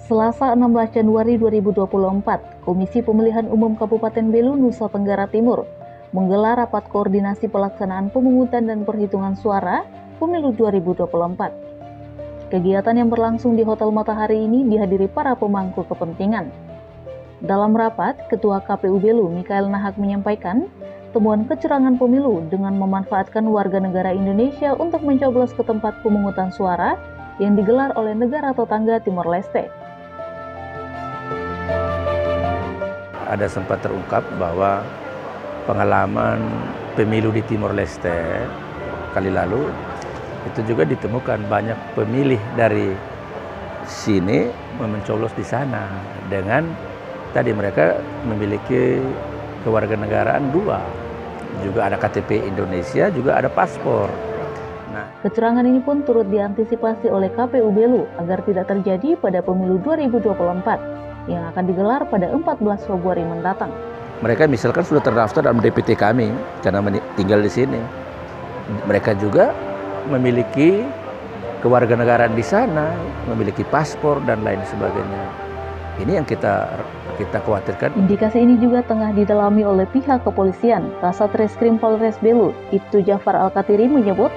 Selasa 16 Januari 2024, Komisi Pemilihan Umum Kabupaten Belu, Nusa Tenggara Timur menggelar rapat koordinasi pelaksanaan pemungutan dan perhitungan suara Pemilu 2024. Kegiatan yang berlangsung di Hotel Matahari ini dihadiri para pemangku kepentingan. Dalam rapat, Ketua KPU Belu, Mikael Nahak menyampaikan temuan kecurangan pemilu dengan memanfaatkan warga negara Indonesia untuk mencoblos ke tempat pemungutan suara yang digelar oleh negara tetangga Timor Leste. Ada sempat terungkap bahwa pengalaman pemilu di Timor Leste kali lalu itu juga ditemukan banyak pemilih dari sini mencoblos di sana dengan tadi mereka memiliki kewarganegaraan dua, juga ada KTP Indonesia, juga ada paspor. Nah, kecurangan ini pun turut diantisipasi oleh KPU Belu agar tidak terjadi pada pemilu 2024 yang akan digelar pada 14 Februari mendatang. Mereka misalkan sudah terdaftar dalam DPT kami karena tinggal di sini. Mereka juga memiliki kewarganegaraan di sana, memiliki paspor dan lain sebagainya. Ini yang kita khawatirkan. Indikasi ini juga tengah didalami oleh pihak kepolisian. Kasat Reskrim Polres Belu, Ibtu Jafar Al-Katiri menyebut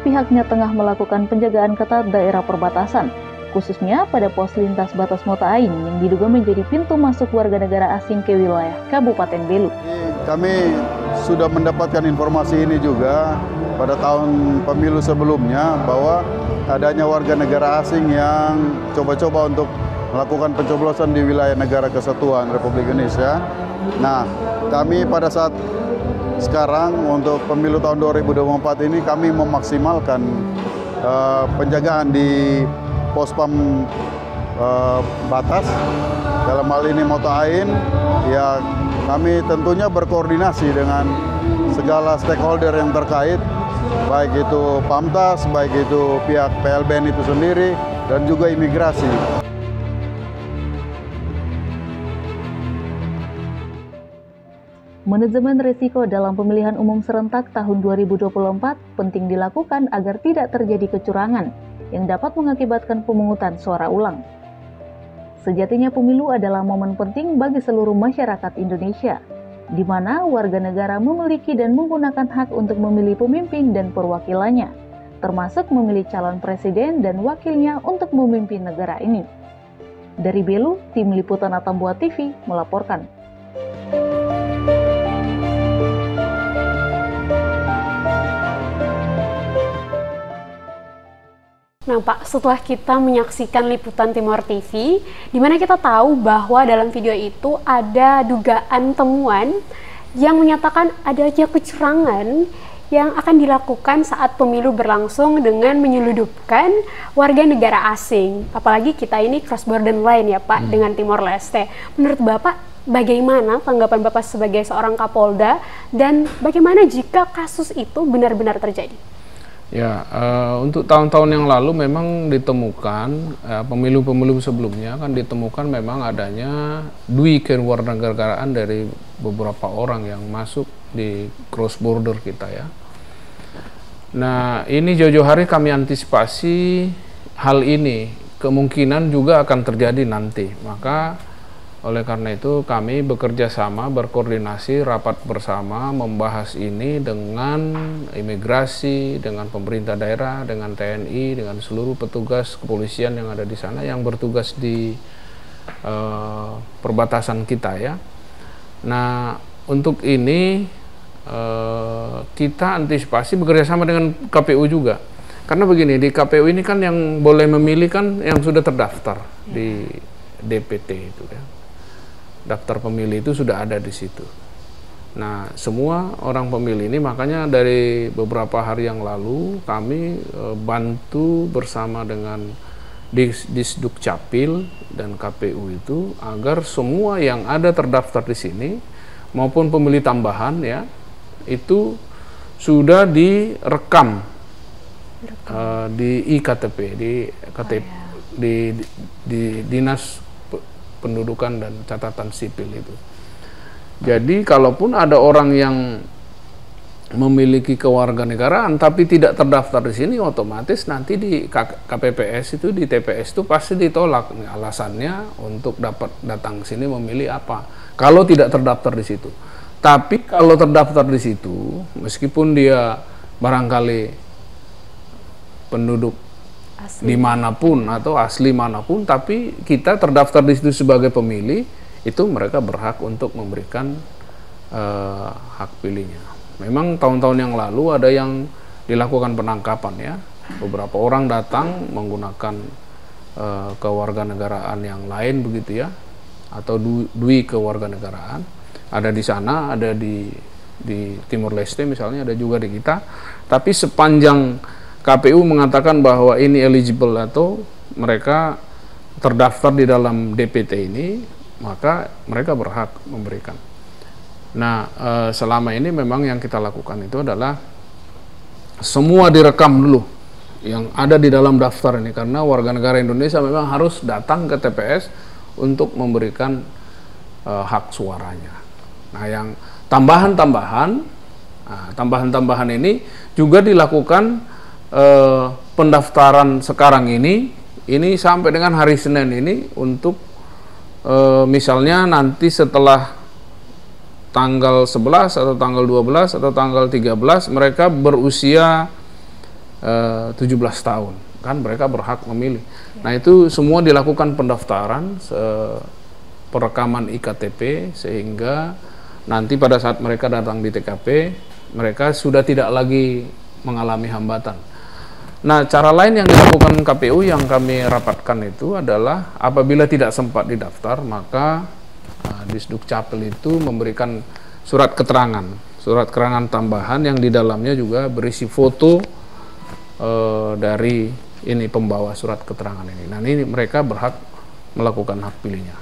pihaknya tengah melakukan penjagaan ketat daerah perbatasan, khususnya pada pos lintas batas Mota Ain yang diduga menjadi pintu masuk warga negara asing ke wilayah Kabupaten Belu. Kami sudah mendapatkan informasi ini juga pada tahun pemilu sebelumnya bahwa adanya warga negara asing yang coba-coba untuk melakukan pencoblosan di wilayah Negara Kesatuan Republik Indonesia. Nah, kami pada saat sekarang untuk pemilu tahun 2024 ini kami memaksimalkan penjagaan di Pospam batas, dalam hal ini Mota Ain, ya kami tentunya berkoordinasi dengan segala stakeholder yang terkait, baik itu Pamtas, baik itu pihak PLBN itu sendiri, dan juga imigrasi. Manajemen risiko dalam pemilihan umum serentak tahun 2024 penting dilakukan agar tidak terjadi kecurangan yang dapat mengakibatkan pemungutan suara ulang. Sejatinya pemilu adalah momen penting bagi seluruh masyarakat Indonesia, di mana warga negara memiliki dan menggunakan hak untuk memilih pemimpin dan perwakilannya, termasuk memilih calon presiden dan wakilnya untuk memimpin negara ini. Dari Belu, Tim Liputan Atambua TV melaporkan. Nah Pak, setelah kita menyaksikan Liputan Timor TV, di mana kita tahu bahwa dalam video itu ada dugaan temuan yang menyatakan adanya kecurangan yang akan dilakukan saat pemilu berlangsung dengan menyeludupkan warga negara asing. Apalagi kita ini cross border line ya Pak, dengan Timor Leste. Menurut Bapak, bagaimana tanggapan Bapak sebagai seorang Kapolda dan bagaimana jika kasus itu benar-benar terjadi? Ya, untuk tahun-tahun yang lalu memang ditemukan, pemilu-pemilu sebelumnya kan ditemukan memang adanya dui kewarganegaraan dari beberapa orang yang masuk di cross border kita ya. Nah, ini jauh-jauh hari kami antisipasi hal ini, kemungkinan juga akan terjadi nanti. Maka oleh karena itu kami bekerja sama, berkoordinasi, rapat bersama, membahas ini dengan imigrasi, dengan pemerintah daerah, dengan TNI, dengan seluruh petugas kepolisian yang ada di sana yang bertugas di perbatasan kita ya. Nah, untuk ini kita antisipasi bekerja sama dengan KPU juga. Karena begini, di KPU ini kan yang boleh memilih kan yang sudah terdaftar di DPT itu ya. Daftar pemilih itu sudah ada di situ. Nah, semua orang pemilih ini makanya dari beberapa hari yang lalu kami bantu bersama dengan Disduk Capil dan KPU itu agar semua yang ada terdaftar di sini maupun pemilih tambahan ya itu sudah direkam di iktp di Dinas Pendudukan dan Catatan Sipil itu. Jadi kalaupun ada orang yang memiliki kewarganegaraan tapi tidak terdaftar di sini, otomatis nanti di KPPS itu, di TPS itu pasti ditolak. Alasannya untuk dapat datang ke sini memilih apa kalau tidak terdaftar di situ. Tapi kalau terdaftar di situ, meskipun dia barangkali penduduk dimanapun atau asli manapun, tapi kita terdaftar di situ sebagai pemilih, itu mereka berhak untuk memberikan hak pilihnya. Memang tahun-tahun yang lalu ada yang dilakukan penangkapan ya, beberapa orang datang menggunakan kewarganegaraan yang lain begitu ya, atau dui kewarganegaraan. Ada di sana, ada di Timor Leste misalnya, ada juga di kita. Tapi sepanjang KPU mengatakan bahwa ini eligible atau mereka terdaftar di dalam DPT ini, maka mereka berhak memberikan. Nah, selama ini memang yang kita lakukan itu adalah semua direkam dulu yang ada di dalam daftar ini, karena warga negara Indonesia memang harus datang ke TPS untuk memberikan hak suaranya. Nah, yang tambahan ini juga dilakukan pendaftaran sekarang ini sampai dengan hari Senin ini untuk misalnya nanti setelah tanggal 11 atau tanggal 12 atau tanggal 13 mereka berusia 17 tahun, kan mereka berhak memilih. Nah, itu semua dilakukan pendaftaran, perekaman IKTP, sehingga nanti pada saat mereka datang di TKP mereka sudah tidak lagi mengalami hambatan. Nah, cara lain yang dilakukan KPU yang kami rapatkan itu adalah apabila tidak sempat didaftar, maka Disduk Capil itu memberikan surat keterangan tambahan yang di dalamnya juga berisi foto dari ini pembawa surat keterangan ini. Nah, ini mereka berhak melakukan hak pilihnya.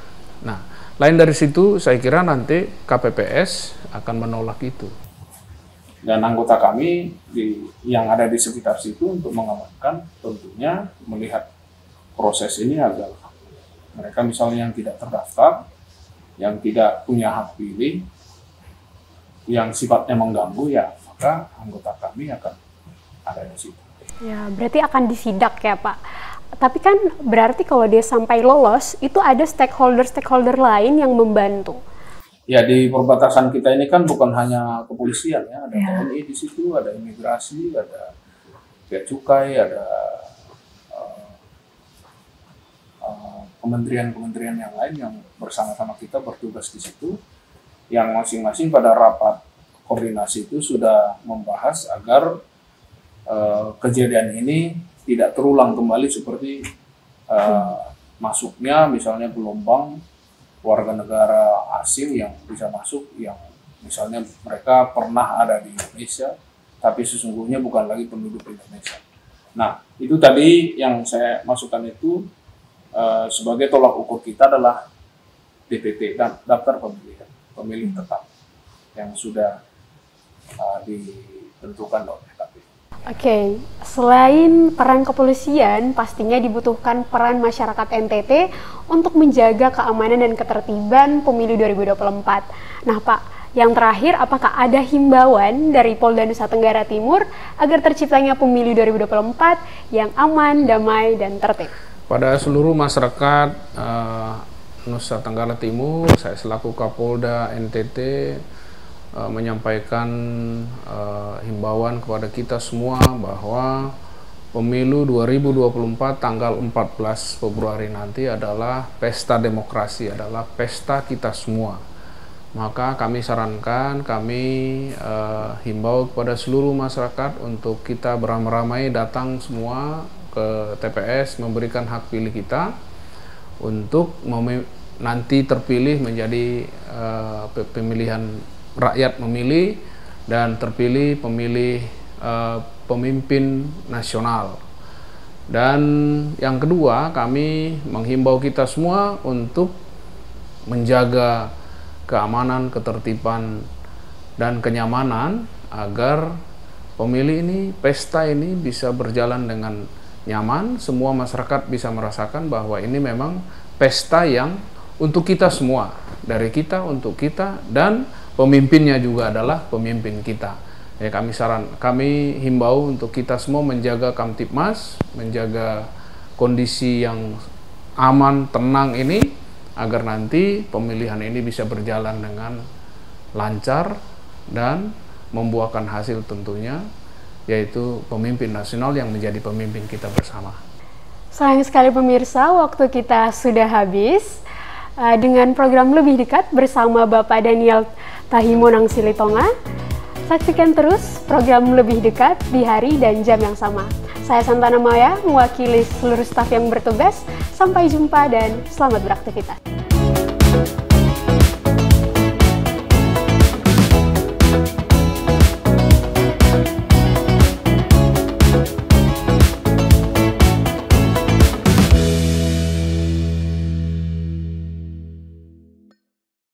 Nah, lain dari situ saya kira nanti KPPS akan menolak itu. Dan anggota kami yang ada di sekitar situ untuk mengamankan, tentunya melihat proses ini agar mereka misalnya yang tidak terdaftar, yang tidak punya hak pilih, yang sifatnya mengganggu, ya maka anggota kami akan ada di situ. Ya, berarti akan disidak ya Pak. Tapi kan berarti kalau dia sampai lolos, itu ada stakeholder lain yang membantu. Ya, di perbatasan kita ini kan bukan hanya kepolisian ya, ada TNI di situ, ada imigrasi, ada bea cukai, ada kementerian-kementerian yang lain yang bersama-sama kita bertugas di situ, yang masing-masing pada rapat koordinasi itu sudah membahas agar kejadian ini tidak terulang kembali seperti masuknya misalnya gelombang warga negara asing yang bisa masuk, yang misalnya mereka pernah ada di Indonesia tapi sesungguhnya bukan lagi penduduk Indonesia. Nah, itu tadi yang saya masukkan itu sebagai tolak ukur kita adalah DPT, dan daftar pemilih tetap yang sudah ditentukan oleh KPU. Oke, selain peran kepolisian, pastinya dibutuhkan peran masyarakat NTT untuk menjaga keamanan dan ketertiban pemilu 2024. Nah Pak, yang terakhir, apakah ada himbauan dari Polda Nusa Tenggara Timur agar terciptanya pemilu 2024 yang aman, damai, dan tertib? Pada seluruh masyarakat Nusa Tenggara Timur, saya selaku Kapolda NTT menyampaikan himbauan kepada kita semua bahwa pemilu 2024 tanggal 14 Februari nanti adalah pesta demokrasi, adalah pesta kita semua. Maka kami sarankan, kami himbau kepada seluruh masyarakat untuk kita beramai-ramai datang semua ke TPS memberikan hak pilih kita untuk nanti terpilih menjadi pemilihan rakyat memilih dan terpilih pemilih pemimpin nasional. Dan yang kedua, kami menghimbau kita semua untuk menjaga keamanan, ketertiban, dan kenyamanan agar pemilih ini, pesta ini bisa berjalan dengan nyaman, semua masyarakat bisa merasakan bahwa ini memang pesta yang untuk kita semua, dari kita untuk kita, dan pemimpinnya juga adalah pemimpin kita. Ya, kami himbau untuk kita semua menjaga Kamtibmas, menjaga kondisi yang aman, tenang ini, agar nanti pemilihan ini bisa berjalan dengan lancar dan membuahkan hasil tentunya, yaitu pemimpin nasional yang menjadi pemimpin kita bersama. Sayang sekali pemirsa, waktu kita sudah habis. Dengan program Lebih Dekat bersama Bapak Daniel Tahimonang Silitonga. Saksikan terus program Lebih Dekat di hari dan jam yang sama. Saya Santana Maya, mewakili seluruh staf yang bertugas. Sampai jumpa dan selamat beraktivitas.